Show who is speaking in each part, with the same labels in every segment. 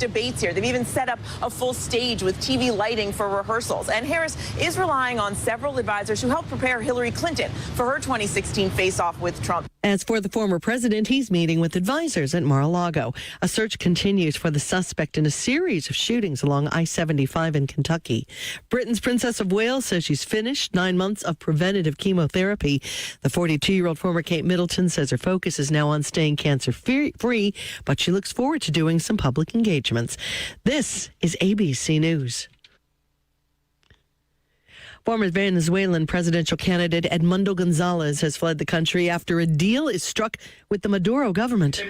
Speaker 1: debates here. They've even set up a full stage with TV lighting for rehearsals. And Harris is relying on several advisors who helped prepare Hillary Clinton for her 2016 face-off with Trump.
Speaker 2: As for the former president, he's meeting with advisors at Mar-a-Lago. A search continues for the suspect in a series of shootings along I-75 in Kentucky. Britain's Princess of Wales says she's finished 9 months of preventative chemotherapy. The 42-year-old former Kate Middleton says her focus is now on staying cancer-free, but she looks forward to doing some public engagements. This is ABC News. Former Venezuelan presidential candidate Edmundo Gonzalez has fled the country after a deal is struck with the Maduro government.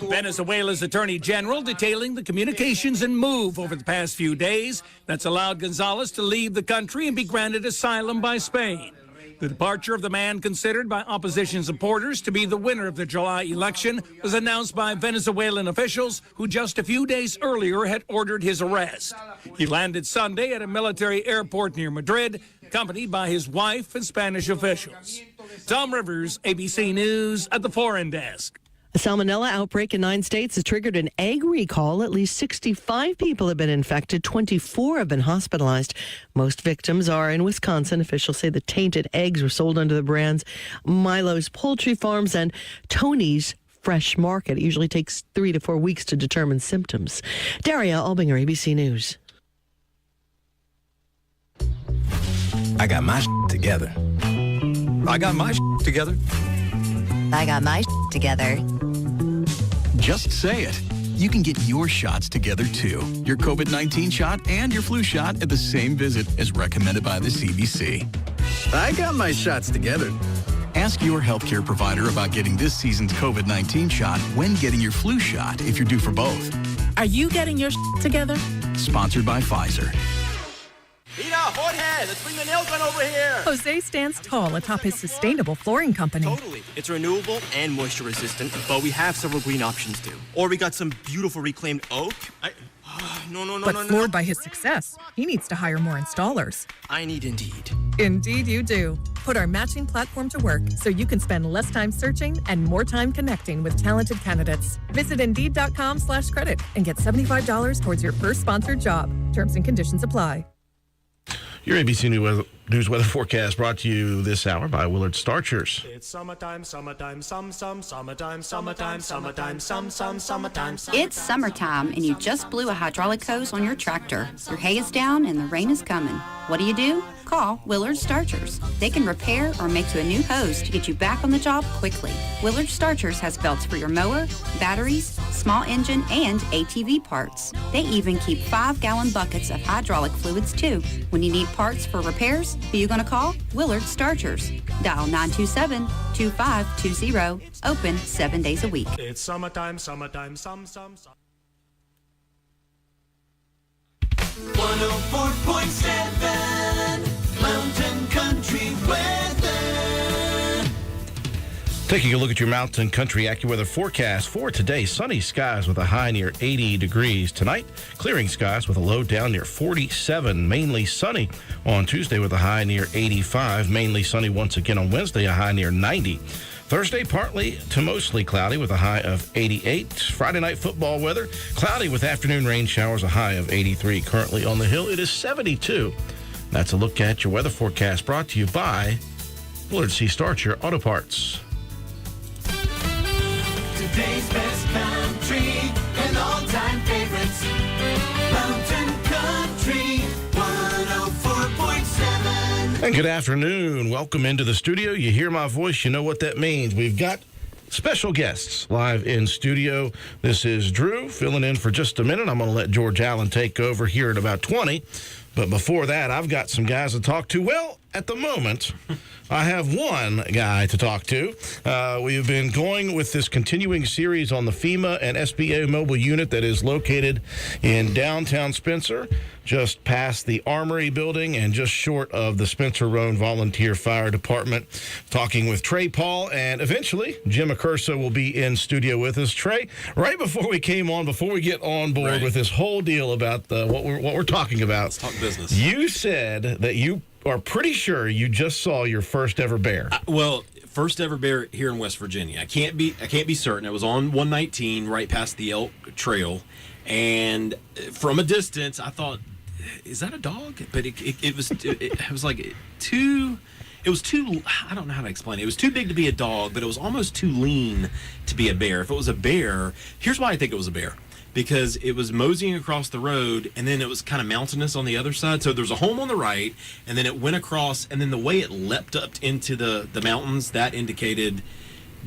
Speaker 3: Venezuela's attorney general detailing the communications and move over the past few days that's allowed Gonzalez to leave the country and be granted asylum by Spain. The departure of the man considered by opposition supporters to be the winner of the July election was announced by Venezuelan officials who just a few days earlier had ordered his arrest. He landed Sunday at a military airport near Madrid, accompanied by his wife and Spanish officials. Tom Rivers, ABC News at the Foreign Desk.
Speaker 2: A salmonella outbreak in 9 states has triggered an egg recall. At least 65 people have been infected. 24 have been hospitalized. Most victims are in Wisconsin. Officials say the tainted eggs were sold under the brands Milo's Poultry Farms and Tony's Fresh Market. It usually takes 3 to 4 weeks to determine symptoms. Daria Albinger, ABC News.
Speaker 4: I got my together. I got my together.
Speaker 5: I got my together.
Speaker 4: Just say it. You can get your shots together, too. Your COVID-19 shot and your flu shot at the same visit as recommended by the CDC.
Speaker 6: I got my shots together.
Speaker 4: Ask your healthcare provider about getting this season's COVID-19 shot when getting your flu shot if you're due for both.
Speaker 7: Are you getting your together?
Speaker 4: Sponsored by Pfizer.
Speaker 8: Mira, Jorge, let's bring the nail gun over here.
Speaker 7: Jose stands tall atop his sustainable flooring company.
Speaker 8: Totally. It's renewable and moisture resistant, but we have several green options too. Or we got some beautiful reclaimed oak.
Speaker 7: But floored by his success, he needs to hire more installers.
Speaker 8: I need Indeed.
Speaker 7: Indeed you do. Put our matching platform to work so you can spend less time searching and more time connecting with talented candidates. Visit Indeed.com/credit and get $75 towards your first sponsored job. Terms and conditions apply.
Speaker 9: Your ABC News weather forecast brought to you this hour by Willard Starchers.
Speaker 10: It's summertime, summertime, summertime, summertime, summertime, summertime.
Speaker 5: It's summertime, and you just blew a hydraulic hose on your tractor. Your hay is down, and the rain is coming. What do? Call Willard Starchers. They can repair or make you a new hose to get you back on the job quickly. Willard Starchers has belts for your mower, batteries, small engine, and ATV parts. They even keep 5-gallon buckets of hydraulic fluids, too. When you need parts for repairs, who you going to call? Willard Starchers. Dial 927-2520. Open 7 days a week.
Speaker 10: It's summertime, summertime, some.
Speaker 11: 104.7 Mountain Country Weather.
Speaker 9: Taking a look at your Mountain Country AccuWeather forecast for today. Sunny skies with a high near 80 degrees. Tonight, clearing skies with a low down near 47. Mainly sunny on Tuesday with a high near 85. Mainly sunny once again on Wednesday, a high near 90. Thursday, partly to mostly cloudy with a high of 88. Friday night football weather, cloudy with afternoon rain showers, a high of 83. Currently on the hill, it is 72. That's a look at your weather forecast brought to you by Willard C. Starcher Auto Parts.
Speaker 11: Today's best country and all-time favorites. Mountain Country 104.7.
Speaker 9: And good afternoon. Welcome into the studio. You hear my voice, you know what that means. We've got special guests live in studio. This is Drew filling in for just a minute. I'm going to let George Allen take over here at about 20. But before that, I've got some guys to talk to. Well, at the moment, I have one guy to talk to. We've been going with this continuing series on the FEMA and SBA mobile unit that is located in downtown Spencer, just past the Armory building and just short of the Spencer Roan Volunteer Fire Department. Talking with Trey Paul, and eventually Jim Accurso will be in studio with us. Trey, right before we came on, before we get on board with this whole deal about what we're talking about,
Speaker 12: let's talk business.
Speaker 9: You said that you are pretty sure you just saw your first ever bear.
Speaker 12: Well,
Speaker 8: first ever bear here in West Virginia. I can't be certain. It was on 119, right past the Elk Trail, and from a distance, I thought, "Is that a dog?" But it was like too. It was too. I don't know how to explain it. It was too big to be a dog, but it was almost too lean to be a bear. If it was a bear, here's why I think it was a bear. Because it was moseying across the road, and then it was kind of mountainous on the other side. So there's a home on the right, and then it went across, and then the way it leapt up into the mountains, that indicated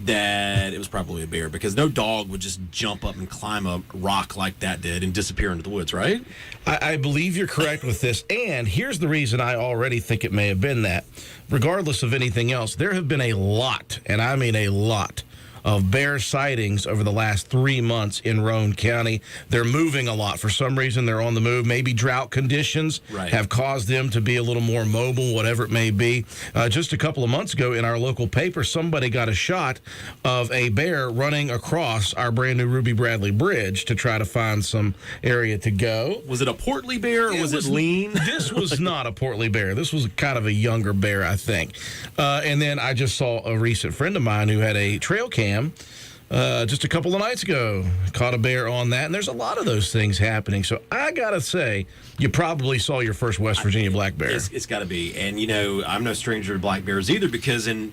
Speaker 8: that it was probably a bear, because no dog would just jump up and climb a rock like that did and disappear into the woods, right?
Speaker 9: I believe you're correct with this, and here's the reason I already think it may have been that. Regardless of anything else, there have been a lot, and I mean a lot, of bear sightings over the last 3 months in Roane County. They're moving a lot. For some reason, they're on the move. Maybe drought conditions have caused them to be a little more mobile, whatever it may be. Just a couple of months ago in our local paper, somebody got a shot of a bear running across our brand new Ruby Bradley Bridge to try to find some area to go.
Speaker 8: Was it a portly bear, or was it lean?
Speaker 9: This was not a portly bear. This was kind of a younger bear, I think. And then I just saw a recent friend of mine who had a trail cam just a couple of nights ago, caught a bear on that, and there's a lot of those things happening. So I gotta say, you probably saw your first West Virginia black bear.
Speaker 8: It's got to be, and I'm no stranger to black bears either, because in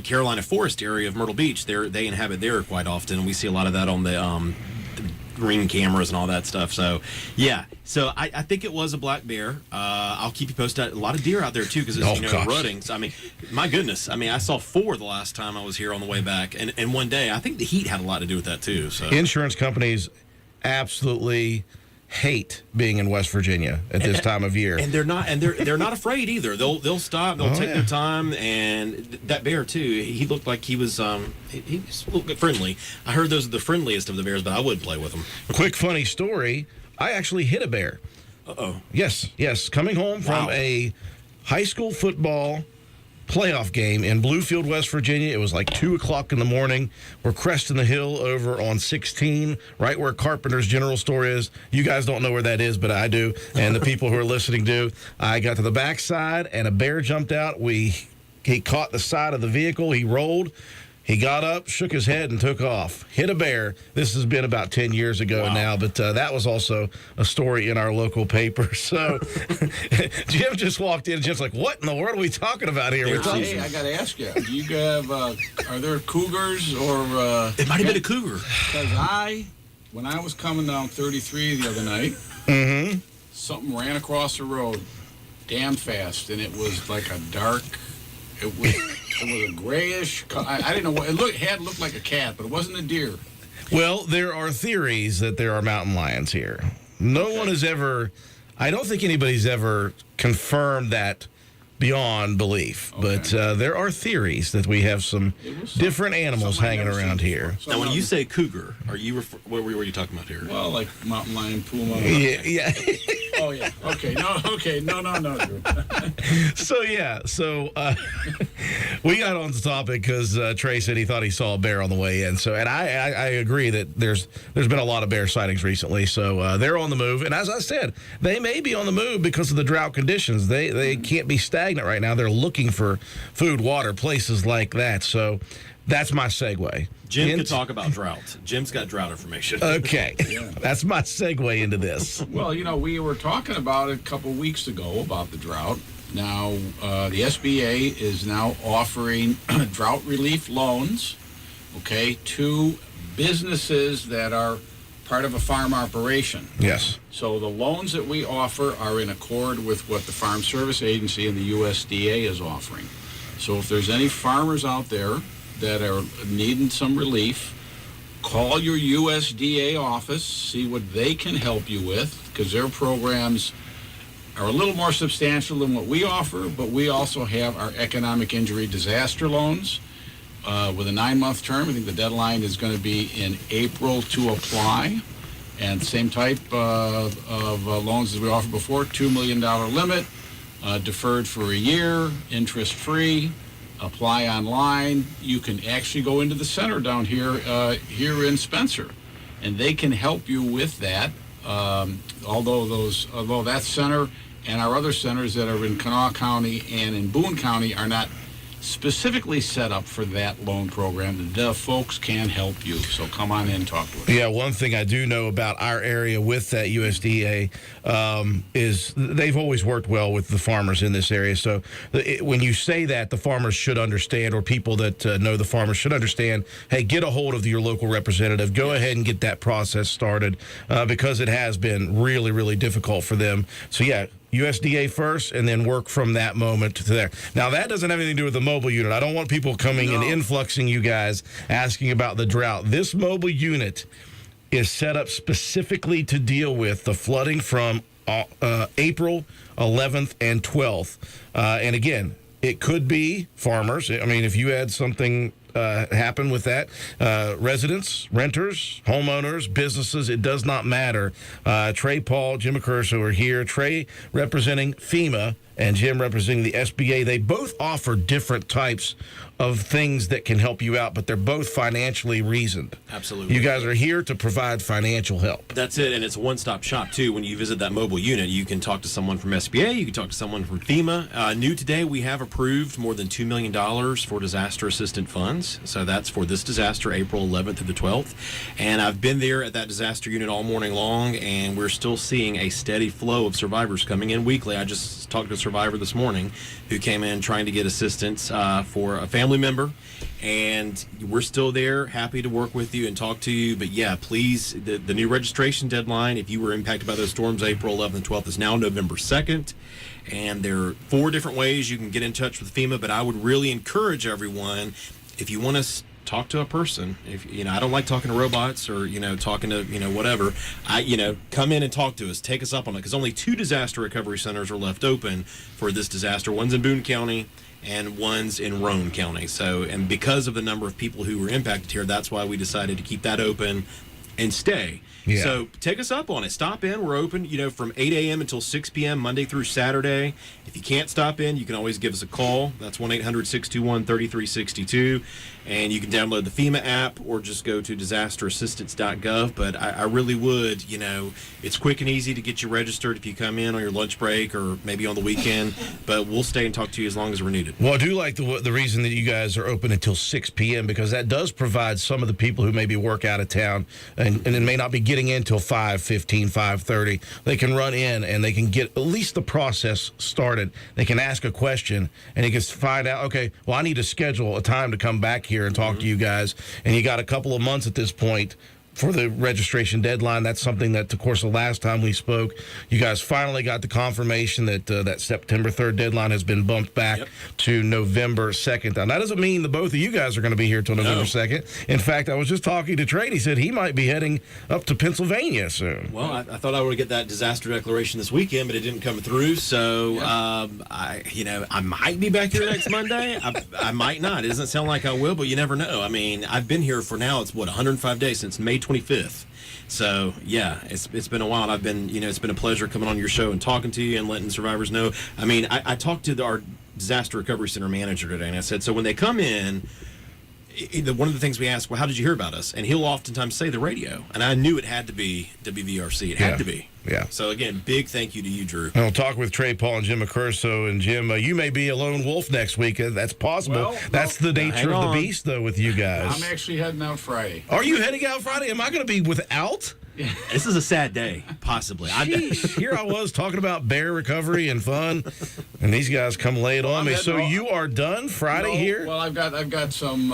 Speaker 8: Carolina Forest area of Myrtle Beach, they inhabit there quite often, and we see a lot of that on the Ring cameras and all that stuff. So yeah, so I think it was a black bear. I'll keep you posted. A lot of deer out there too, because it's rutting. So I mean, my goodness, I saw 4 the last time I was here on the way back, and one day I think the heat had a lot to do with that too. So
Speaker 9: insurance companies absolutely hate being in West Virginia at this time of year,
Speaker 8: and they're not afraid either. They'll stop, they'll take their time, and that bear too. He looked like he was he's a little bit friendly. I heard those are the friendliest of the bears, but I wouldn't play with them.
Speaker 9: Quick funny story: I actually hit a bear. Yes, coming home from a high school football playoff game in Bluefield, West Virginia. It was like 2 o'clock in the morning. We're cresting the hill over on 16, right where Carpenter's General Store is. You guys don't know where that is, but I do, and the people who are listening do. I got to the backside, and a bear jumped out. He caught the side of the vehicle. He rolled. He got up, shook his head, and took off. Hit a bear. This has been about 10 years ago now, but that was also a story in our local paper. So Jim just walked in, and Jim's like, what in the world are we talking about here?
Speaker 12: Hey, I got to ask you, do you have, are there cougars or...
Speaker 8: it might have been a cougar.
Speaker 12: Because when I was coming down 33 the other night, something ran across the road damn fast, and it was like a dark... It was a grayish. I didn't know what it had looked like a cat, but it wasn't a deer.
Speaker 9: Well, there are theories that there are mountain lions here. No one has ever. I don't think anybody's ever confirmed that beyond belief. But there are theories that we have some different animals hanging around here.
Speaker 8: Now, when you say cougar, are you what were you talking about here?
Speaker 12: Well, like mountain lion, puma.
Speaker 9: Yeah.
Speaker 12: Oh yeah. Okay. No. Drew.
Speaker 9: So we got on the topic because Trey said he thought he saw a bear on the way in. So, and I agree that there's been a lot of bear sightings recently. So they're on the move, and as I said, they may be on the move because of the drought conditions. They can't be stagnant right now. They're looking for food, water, places like that. So that's my segue.
Speaker 8: Jim could talk about drought. Jim's got drought information.
Speaker 9: Okay. That's my segue into this.
Speaker 12: Well, we were talking about it a couple weeks ago about the drought. Now, the SBA is now offering drought relief loans, to businesses that are part of a farm operation.
Speaker 9: Yes.
Speaker 12: So the loans that we offer are in accord with what the Farm Service Agency and the USDA is offering. So if there's any farmers out there that are needing some relief, call your USDA office, see what they can help you with, because their programs are a little more substantial than what we offer, but we also have our economic injury disaster loans with a 9-month term. I think the deadline is going to be in April to apply. And same type of loans as we offered before, $2 million limit, deferred for a year, interest-free. Apply online. You can actually go into the center down here in Spencer, and they can help you with that. Although that center and our other centers that are in Kanawha County and in Boone County are not specifically set up for that loan program. The folks can help you. So come on in and talk to us.
Speaker 9: Yeah, one thing I do know about our area with that USDA is they've always worked well with the farmers in this area. So when you say that, the farmers should understand, or people that know the farmers should understand, hey, get a hold of your local representative. Go ahead and get that process started because it has been really, really difficult for them. So, yeah, USDA first, and then work from that moment to there. Now, that doesn't have anything to do with the mobile unit. I don't want people coming and influxing you guys asking about the drought. This mobile unit is set up specifically to deal with the flooding from April 11th and 12th. And again, it could be farmers. I mean, if you had something happen with that, residents, renters, homeowners, businesses, it does not matter. Trey, Paul, Jim Accurso are here. Trey representing FEMA and Jim representing the SBA. They both offer different types of things that can help you out, but they're both financially reasoned.
Speaker 8: Absolutely.
Speaker 9: You guys are here to provide financial help.
Speaker 8: That's it, and it's a one-stop shop, too. When you visit that mobile unit, you can talk to someone from SBA, you can talk to someone from FEMA. New today, we have approved more than $2 million for disaster assistance funds, so that's for this disaster, April 11th through the 12th. And I've been there at that disaster unit all morning long, and we're still seeing a steady flow of survivors coming in weekly. I just talked to a survivor this morning who came in trying to get assistance for a family member, and we're still there, happy to work with you and talk to you. But yeah, please, the new registration deadline, if you were impacted by those storms April 11th and 12th, is now November 2nd, and there are 4 different ways you can get in touch with FEMA. But I would really encourage everyone, if you want to talk to a person, if I don't like talking to robots or talking to whatever, come in and talk to us, take us up on it, because only 2 disaster recovery centers are left open for this disaster. One's in Boone County and one's in Roane County. So, and because of the number of people who were impacted here, that's why we decided to keep that open and stay.
Speaker 9: Yeah.
Speaker 8: So take us up on it. Stop in. We're open, from 8 a.m. until 6 p.m. Monday through Saturday. If you can't stop in, you can always give us a call. That's 1-800-621-3362. And you can download the FEMA app or just go to disasterassistance.gov. But I really would, it's quick and easy to get you registered if you come in on your lunch break or maybe on the weekend. But we'll stay and talk to you as long as we're needed.
Speaker 9: Well, I do like the reason that you guys are open until 6 p.m. because that does provide some of the people who maybe work out of town and it may not be getting in till 5:15, 5:30. They can run in and they can get at least the process started. They can ask a question and they can find out, okay, well, I need to schedule a time to come back here and talk to you guys. And you got a couple of months at this point for the registration deadline. That's something that, of course, the last time we spoke, you guys finally got the confirmation that that September 3rd deadline has been bumped back to November 2nd. Now, that doesn't mean the both of you guys are going to be here till November 2nd. In fact, I was just talking to Trey. He said he might be heading up to Pennsylvania soon.
Speaker 8: Well, I thought I would get that disaster declaration this weekend, but it didn't come through. So, I might be back here next Monday. I might not. It doesn't sound like I will, but you never know. I mean, I've been here for now, it's 105 days since May 25th. So, yeah, it's been a while. And I've been, it's been a pleasure coming on your show and talking to you and letting survivors know. I mean, I talked to our disaster recovery center manager today, and I said, so when they come in, one of the things we ask, well, how did you hear about us? And he'll oftentimes say the radio. And I knew it had to be WVRC. It had to be.
Speaker 9: Yeah.
Speaker 8: So, again, big thank you to you, Drew.
Speaker 9: I'll talk with Trey, Paul, and Jim Accurso. And, Jim, you may be a lone wolf next week. That's possible. That's the nature of the beast, though, with you guys.
Speaker 12: I'm actually heading out Friday.
Speaker 9: Are you heading out Friday? Am I going to be without?
Speaker 8: This is a sad day, possibly.
Speaker 9: Here I was talking about bear recovery and fun, and these guys come lay it on me. So you are done Friday here?
Speaker 12: Well, I've got some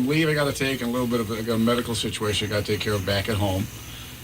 Speaker 12: leave I got to take and a little bit of a medical situation I got to take care of back at home.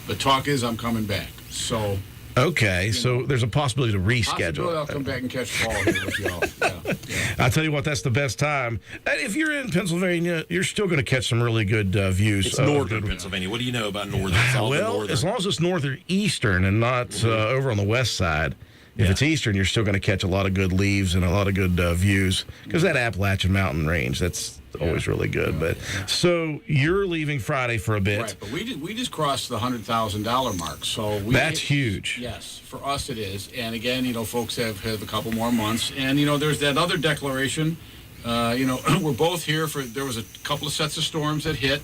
Speaker 12: The talk is I'm coming back. So.
Speaker 9: Okay, so there's a possibility to reschedule.
Speaker 12: I'll come back and catch Paul here with y'all. Yeah.
Speaker 9: I'll tell you what, that's the best time. If you're in Pennsylvania, you're still going to catch some really good views.
Speaker 8: It's northern Pennsylvania. What do you know about northern?
Speaker 9: Well, as long as it's northeastern and not over on the west side. If it's eastern, you're still going to catch a lot of good leaves and a lot of good views because that Appalachian Mountain Range, that's always really good. But so you're leaving Friday for a bit.
Speaker 12: Right, but we just crossed the $100,000 mark. So
Speaker 9: that's huge.
Speaker 12: Yes, for us it is. And again, folks have a couple more months. And there's that other declaration. We're both here for. There was a couple of sets of storms that hit.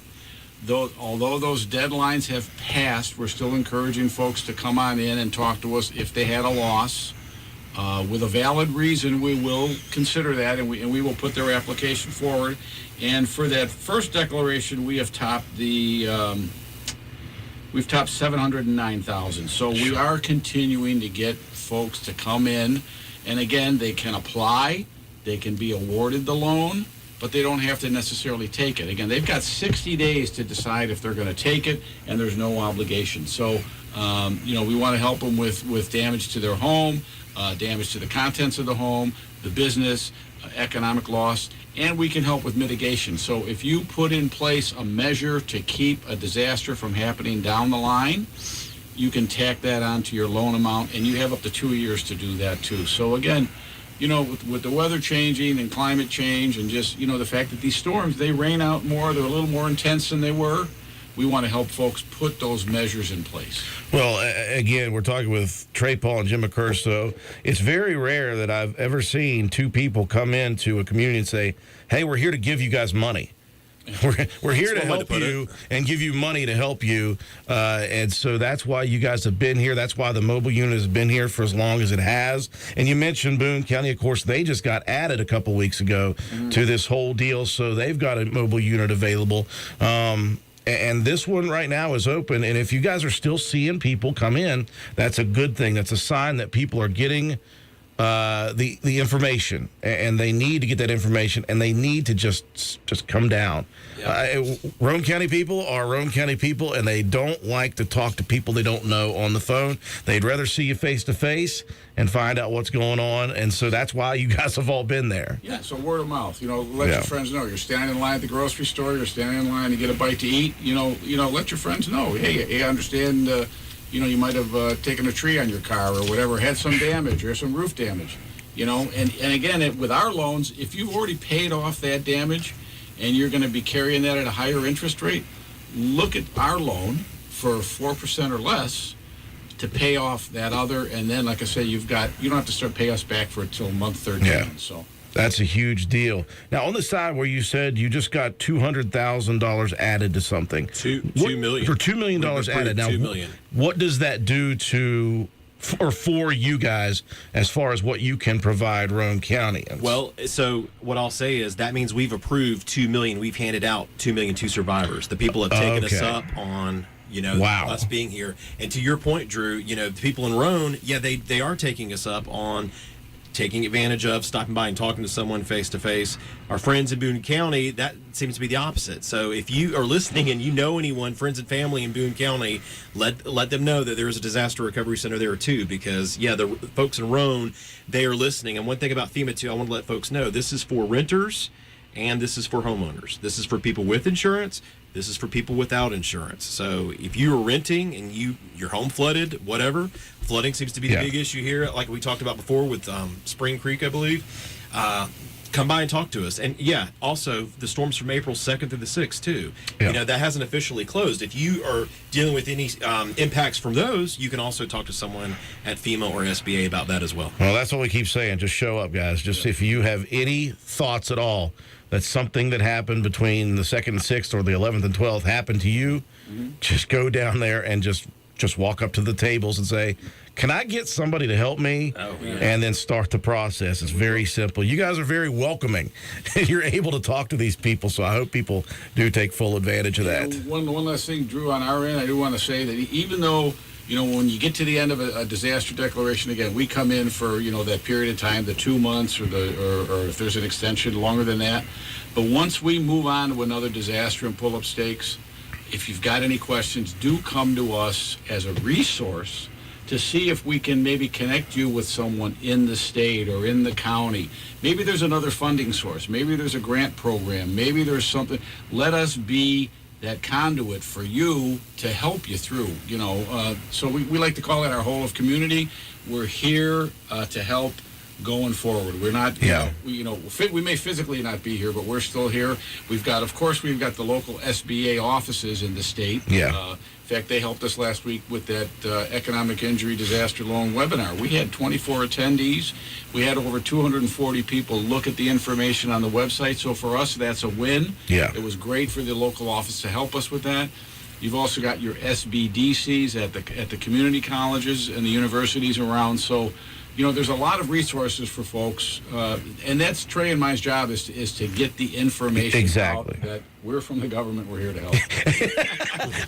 Speaker 12: Although those deadlines have passed, we're still encouraging folks to come on in and talk to us if they had a loss. With a valid reason, we will consider that, and we will put their application forward. And for that first declaration, we have topped we've topped 709,000. So we are continuing to get folks to come in, and again, they can apply, they can be awarded the loan, but they don't have to necessarily take it. Again, they've got 60 days to decide if they're going to take it, and there's no obligation. So, we want to help them with damage to their home, damage to the contents of the home, the business, economic loss, and we can help with mitigation. So if you put in place a measure to keep a disaster from happening down the line, you can tack that onto your loan amount, and you have up to 2 years to do that too. So again, with the weather changing and climate change and just, the fact that these storms, they rain out more, they're a little more intense than they were. We want to help folks put those measures in place.
Speaker 9: Well, again, we're talking with Trey Paul and Jim Accurso. It's very rare that I've ever seen two people come into a community and say, hey, we're here to give you guys money. We're here to help you and give you money to help you. And so that's why you guys have been here. That's why the mobile unit has been here for as long as it has. And you mentioned Boone County, of course, they just got added a couple weeks ago to this whole deal. So they've got a mobile unit available. And this one right now is open. And if you guys are still seeing people come in, that's a good thing. That's a sign that people are getting the information, and they need to get that information, and they need to just come down. Roane County people are Roane County people, and they don't like to talk to people they don't know on the phone. They'd rather see you face to face and find out what's going on, and so that's why you guys have all been there.
Speaker 12: Yeah, so word of mouth. Let your friends know. You're standing in line at the grocery store. You're standing in line to get a bite to eat. Let your friends know. Hey, I understand. You might have taken a tree on your car or whatever, had some damage or some roof damage. And again, with our loans, if you've already paid off that damage and you're going to be carrying that at a higher interest rate, look at our loan for 4% or less to pay off that other, and then, like I say, you don't have to start paying us back for it till month 13.
Speaker 9: Yeah.
Speaker 12: So
Speaker 9: that's a huge deal. Now, on the side where you said you just got $200,000 added to something,
Speaker 8: $2 million
Speaker 9: for $2 million added. Now,
Speaker 8: $2 million.
Speaker 9: What does that do for you guys as far as what you can provide Roane County?
Speaker 8: Well, so what I'll say is that means we've approved $2 million. We've handed out $2 million to survivors. The people have taken us up on us being here. And to your point, Drew, the people in Roane, they are taking us up on taking advantage of, stopping by and talking to someone face to face. Our friends in Boone County, that seems to be the opposite. So if you are listening and you know anyone, friends and family in Boone County, let them know that there is a disaster recovery center there too, because the folks in Roane, they are listening. And one thing about FEMA too, I want to let folks know, this is for renters and this is for homeowners. This is for people with insurance. This is for people without insurance. So if you are renting and your home flooded, whatever, flooding seems to be the big issue here, like we talked about before with Spring Creek, I believe. Come by and talk to us. And also the storms from April 2nd through the 6th too. That hasn't officially closed. If you are dealing with any impacts from those, you can also talk to someone at FEMA or SBA about that as well.
Speaker 9: Well, that's what we keep saying. Just show up, guys. Just if you have any thoughts at all that something that happened between the 2nd and 6th or the 11th and 12th happened to you, just go down there and just walk up to the tables and say, can I get somebody to help me? And then start the process. It's very simple. You guys are very welcoming. You're able to talk to these people, so I hope people do take full advantage of that.
Speaker 12: One last thing, Drew, on our end, I do want to say that even though, when you get to the end of a disaster declaration, again, we come in for, that period of time, the 2 months or if there's an extension longer than that. But once we move on to another disaster and pull up stakes, if you've got any questions, do come to us as a resource to see if we can maybe connect you with someone in the state or in the county. Maybe there's another funding source. Maybe there's a grant program. Maybe there's something. Let us be that conduit for you to help you through, So we like to call it our whole of community. We're here to help going forward. We're not, we may physically not be here, but we're still here. We've got the local SBA offices in the state. In fact, they helped us last week with that economic injury disaster loan webinar. We had 24 attendees. We had over 240 people look at the information on the website. So for us, that's a win. It was great for the local office to help us with that. You've also got your SBDCs at the community colleges and the universities around. So, there's a lot of resources for folks, and that's Trey and my job is to get the information out that we're from the government. We're here to help.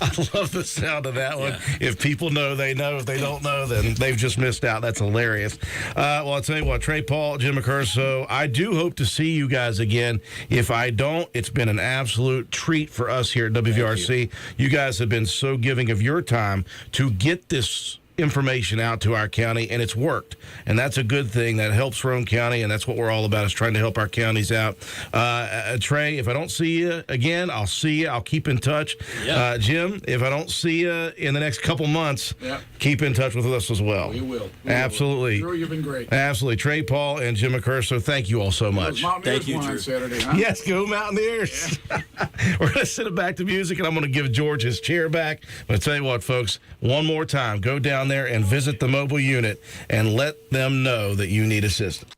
Speaker 9: I love the sound of that one. Yeah. If people know, they know. If they don't know, then they've just missed out. That's hilarious. Well, I'll tell you what, Trey, Paul, Jim Accurso, I do hope to see you guys again. If I don't, it's been an absolute treat for us here at WVRC. You guys have been so giving of your time to get this information out to our county, and it's worked, and that's a good thing. That helps Roane County, and that's what we're all about, is trying to help our counties out. Trey, if I don't see you again, I'll see you. I'll keep in touch. Jim, if I don't see you in the next couple months, keep in touch with us as well.
Speaker 12: We will.
Speaker 9: Absolutely.
Speaker 12: Drew, you've been great.
Speaker 9: Absolutely. Trey, Paul, and Jim Accurso, thank you all so much.
Speaker 12: Thank you, Drew. On Saturday, huh?
Speaker 9: Yes, go Mountaineers. Yeah. We're going to send it back to music, and I'm going to give George his chair back. But I tell you what, folks, one more time, go down there and visit the mobile unit and let them know that you need assistance.